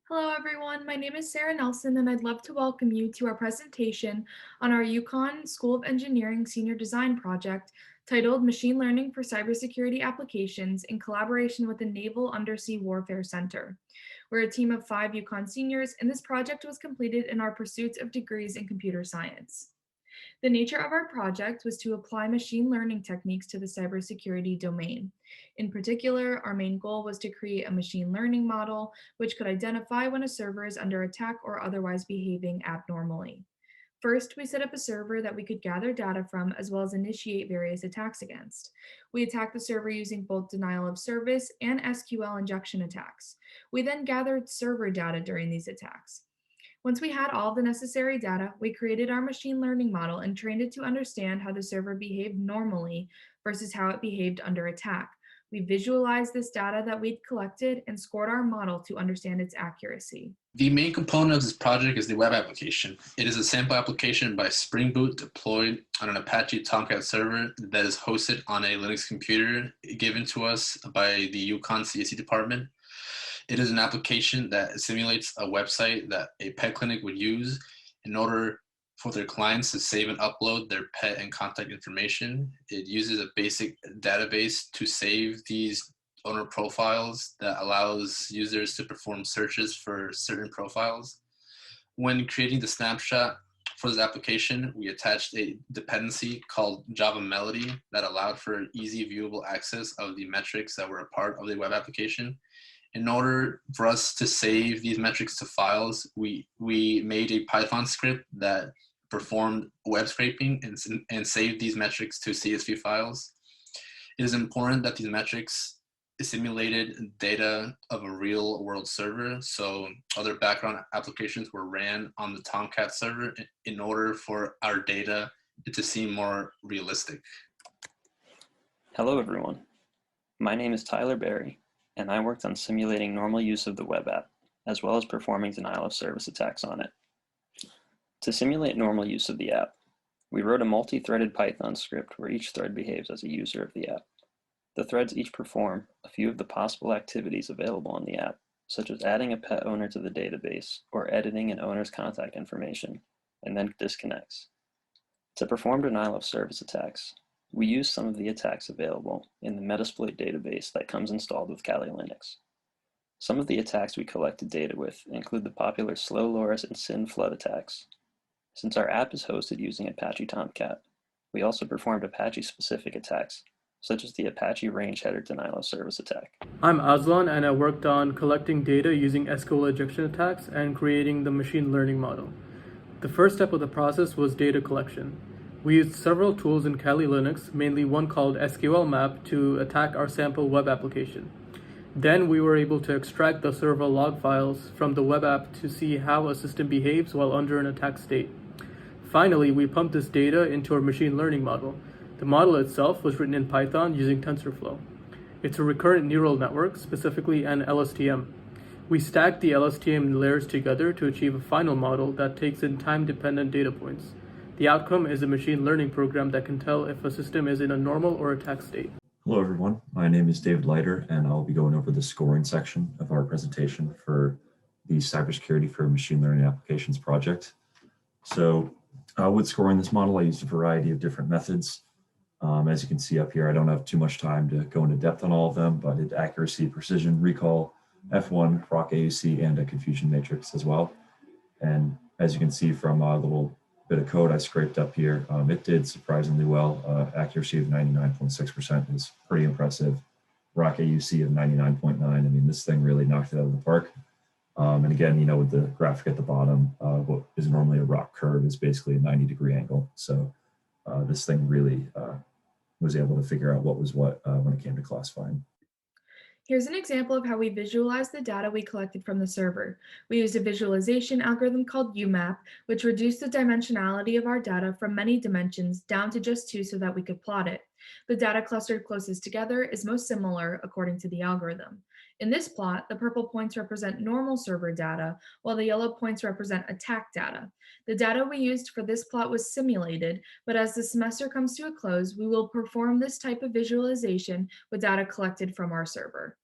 Hello, everyone. My name is Sarah Nelson, and I'd love to welcome you to our presentation on our UConn School of Engineering Senior Design Project titled Machine Learning for Cybersecurity Applications in collaboration with the Naval Undersea Warfare Center. We're a team of 5 UConn seniors, and this project was completed in our pursuits of degrees in computer science. The nature of our project was to apply machine learning techniques to the cybersecurity domain. In particular, our main goal was to create a machine learning model which could identify when a server is under attack or otherwise behaving abnormally. First, we set up a server that we could gather data from as well as initiate various attacks against. We attacked the server using both denial of service and SQL injection attacks. We then gathered server data during these attacks. Once we had all the necessary data, we created our machine learning model and trained it to understand how the server behaved normally versus how it behaved under attack. We visualized this data that we'd collected and scored our model to understand its accuracy. The main component of this project is the web application. It is a sample application by Spring Boot deployed on an Apache Tomcat server that is hosted on a Linux computer given to us by the UConn CSE department. It is an application that simulates a website that a pet clinic would use in order for their clients to save and upload their pet and contact information. It uses a basic database to save these owner profiles that allows users to perform searches for certain profiles. When creating the snapshot for this application, we attached a dependency called Java Melody that allowed for easy viewable access of the metrics that were a part of the web application. In order for us to save these metrics to files, we made a Python script that performed web scraping and saved these metrics to CSV files. It is important that these metrics simulated data of a real world server, so other background applications were ran on the Tomcat server in order for our data to seem more realistic. Hello everyone, my name is Tyler Berry, and I worked on simulating normal use of the web app, as well as performing denial of service attacks on it. To simulate normal use of the app, we wrote a multi-threaded Python script where each thread behaves as a user of the app. The threads each perform a few of the possible activities available on the app, such as adding a pet owner to the database or editing an owner's contact information, and then disconnects. To perform denial of service attacks, we use some of the attacks available in the Metasploit database that comes installed with Kali Linux. Some of the attacks we collected data with include the popular Slow Loris and Sin Flood attacks. Since our app is hosted using Apache Tomcat, we also performed Apache-specific attacks, such as the Apache range header denial of service attack. I'm Aslan, and I worked on collecting data using SQL injection attacks and creating the machine learning model. The first step of the process was data collection. We used several tools in Kali Linux, mainly one called SQL Map, to attack our sample web application. Then we were able to extract the server log files from the web app to see how a system behaves while under an attack state. Finally, we pumped this data into our machine learning model. The model itself was written in Python using TensorFlow. It's a recurrent neural network, specifically an LSTM. We stacked the LSTM layers together to achieve a final model that takes in time-dependent data points. The outcome is a machine learning program that can tell if a system is in a normal or attack state. Hello everyone, my name is David Leiter, and I'll be going over the scoring section of our presentation for the Cybersecurity for Machine Learning Applications project. So with scoring this model, I used a variety of different methods. As you can see up here, I don't have too much time to go into depth on all of them, but I did accuracy, precision, recall, F1, ROC AUC, and a confusion matrix as well. And as you can see from a little bit of code I scraped up here, it did surprisingly well. Accuracy of 99.6% is pretty impressive. ROC AUC of 99.9. I mean, this thing really knocked it out of the park. And again, you know, with the graphic at the bottom, what is normally a ROC curve is basically a 90-degree angle. So this thing really was able to figure out what was what when it came to classifying. Here's an example of how we visualized the data we collected from the server. We used a visualization algorithm called UMAP, which reduced the dimensionality of our data from many dimensions down to just 2 so that we could plot it. The data clustered closest together is most similar according to the algorithm. In this plot, the purple points represent normal server data, while the yellow points represent attack data. The data we used for this plot was simulated, but as the semester comes to a close, we will perform this type of visualization with data collected from our server.